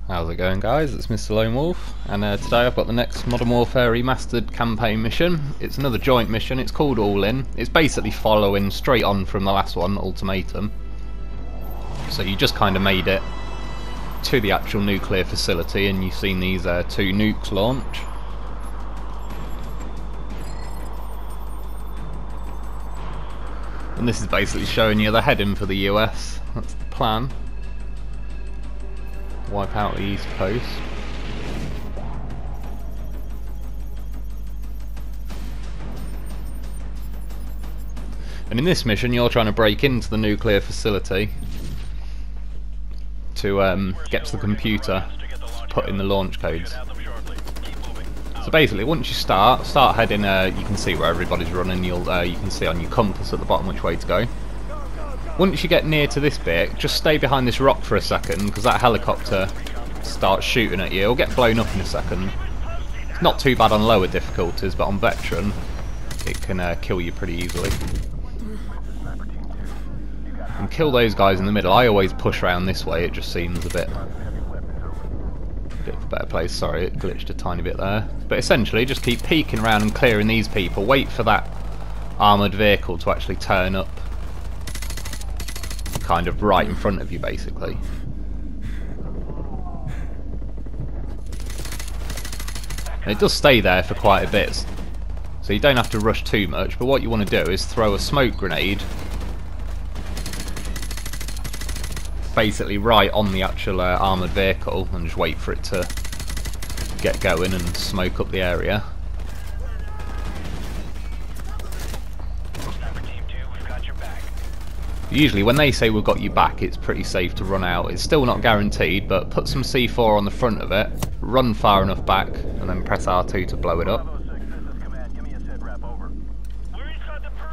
How's it going, guys? It's Mr. Lone Wolf, and today I've got the next Modern Warfare Remastered campaign mission. It's another joint mission. It's called All In. It's basically following straight on from the last one, Ultimatum. So you just kind of made it to the actual nuclear facility, and you've seen these two nukes launch. And this is basically showing you they're heading for the US. That's the plan. Wipe out the East Coast. And in this mission you're trying to break into the nuclear facility to get to the computer to put in the launch codes. So basically once you start heading, you can see where everybody's running, you can see on your compass at the bottom which way to go. Once you get near to this bit, just stay behind this rock for a second, because that helicopter starts shooting at you. It'll get blown up in a second. It's not too bad on lower difficulties, but on veteran, it can kill you pretty easily. And kill those guys in the middle. I always push around this way, it just seems a bit of a better place. Sorry, it glitched a tiny bit there. But essentially, just keep peeking around and clearing these people. Wait for that armoured vehicle to actually turn up. Kind of right in front of you, basically. And it does stay there for quite a bit, so you don't have to rush too much, but what you want to do is throw a smoke grenade basically right on the actual armoured vehicle and just wait for it to get going and smoke up the area. Usually when they say we've got you back, it's pretty safe to run out. It's still not guaranteed, but put some C4 on the front of it, run far enough back, and then press R2 to blow it up.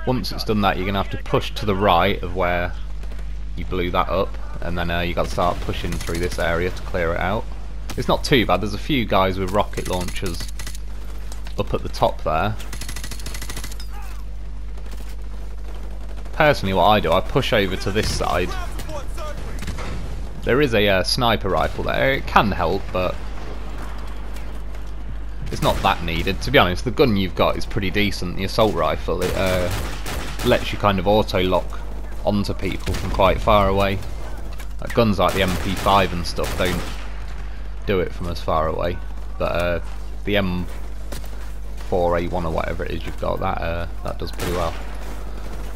Once it's done that, you're going to have to push to the right of where you blew that up, and then you've got to start pushing through this area to clear it out. It's not too bad, there's a few guys with rocket launchers up at the top there. Personally, what I do, I push over to this side. There is a sniper rifle there. It can help, but it's not that needed. To be honest, the gun you've got is pretty decent. The assault rifle, it lets you kind of auto-lock onto people from quite far away. Guns like the MP5 and stuff don't do it from as far away, but the M4A1 or whatever it is you've got, that does pretty well.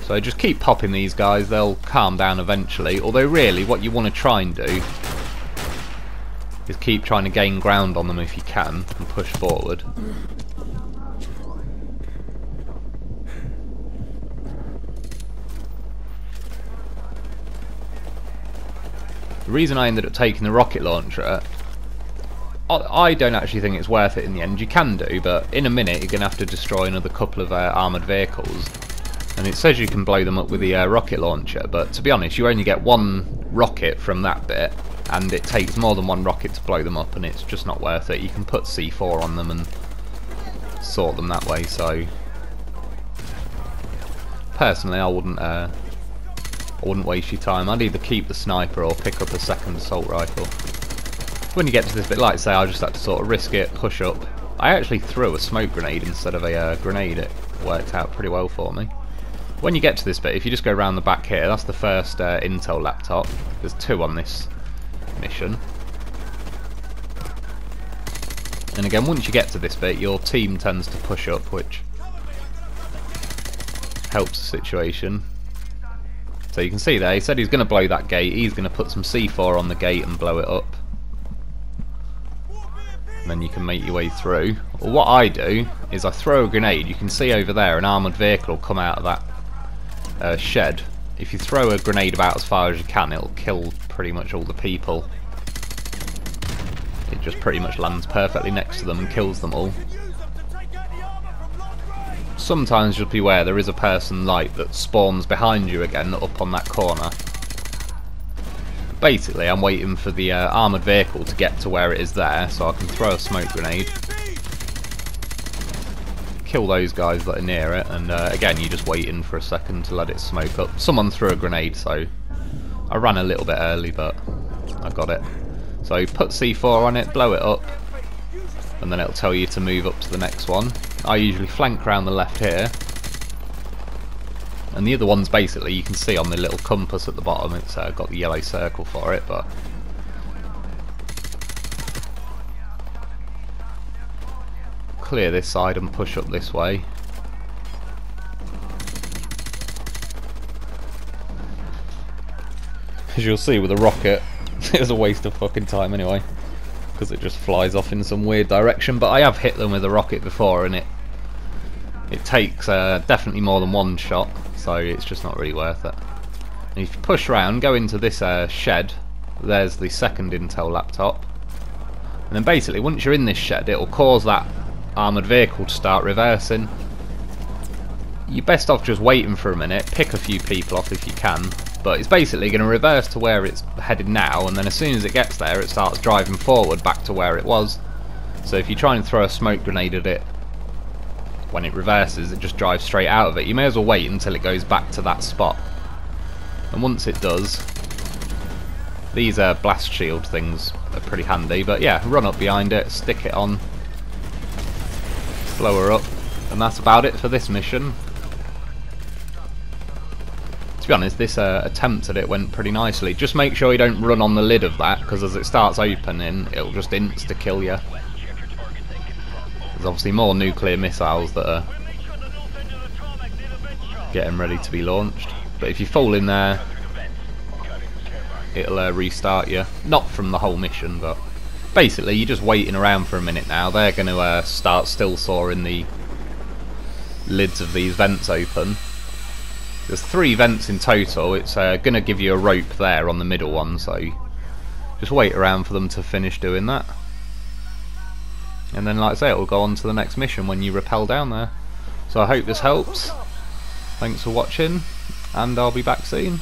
So just keep popping these guys, they'll calm down eventually, although really what you want to try and do is keep trying to gain ground on them if you can and push forward. The reason I ended up taking the rocket launcher, I don't actually think it's worth it in the end. You can do, but in a minute you're going to have to destroy another couple of armoured vehicles. And it says you can blow them up with the rocket launcher, but to be honest, you only get one rocket from that bit, and it takes more than one rocket to blow them up, and it's just not worth it. You can put C4 on them and sort them that way, so personally I wouldn't waste your time. I'd either keep the sniper or pick up a second assault rifle. When you get to this bit, like I say, I just had to sort of risk it, push up. I actually threw a smoke grenade instead of a grenade. It worked out pretty well for me. When you get to this bit, if you just go around the back here, that's the first Intel laptop. There's two on this mission. And again, once you get to this bit, your team tends to push up, which helps the situation. So you can see there, he said he's going to blow that gate, he's going to put some C4 on the gate and blow it up. And then you can make your way through. Well, what I do is I throw a grenade. You can see over there an armoured vehicle will come out of that shed. If you throw a grenade about as far as you can, it'll kill pretty much all the people. It just pretty much lands perfectly next to them and kills them all. Sometimes just beware, there is a person like that spawns behind you again up on that corner. Basically I'm waiting for the armoured vehicle to get to where it is there so I can throw a smoke grenade, kill those guys that are near it, and again you're just waiting for a second to let it smoke up. Someone threw a grenade, so I ran a little bit early, but I got it. So put C4 on it, blow it up, and then it'll tell you to move up to the next one. I usually flank around the left here, and the other one's basically, you can see on the little compass at the bottom, it's got the yellow circle for it, but clear this side and push up this way. As you'll see with a rocket, it's a waste of fucking time anyway, because it just flies off in some weird direction. But I have hit them with a rocket before, and it takes definitely more than one shot, so it's just not really worth it. And if you push around, go into this shed, there's the second Intel laptop, and then basically once you're in this shed, it will cause that armoured vehicle to start reversing. You're best off just waiting for a minute, pick a few people off if you can, but it's basically going to reverse to where it's headed now, and then as soon as it gets there it starts driving forward back to where it was. So if you try and throw a smoke grenade at it when it reverses, it just drives straight out of it. You may as well wait until it goes back to that spot, and once it does, these blast shield things are pretty handy. But yeah, run up behind it, stick it on, blow her up, and that's about it for this mission. To be honest, this attempt at it went pretty nicely. Just make sure you don't run on the lid of that, because as it starts opening, it'll just insta-kill you. There's obviously more nuclear missiles that are getting ready to be launched. But if you fall in there, it'll restart you. Not from the whole mission, but basically you're just waiting around for a minute now. They're going to start still sawing the lids of these vents open. There's 3 vents in total. It's going to give you a rope there on the middle one, so just wait around for them to finish doing that. And then, like I say, it will go on to the next mission when you rappel down there. So I hope this helps. Thanks for watching, and I'll be back soon.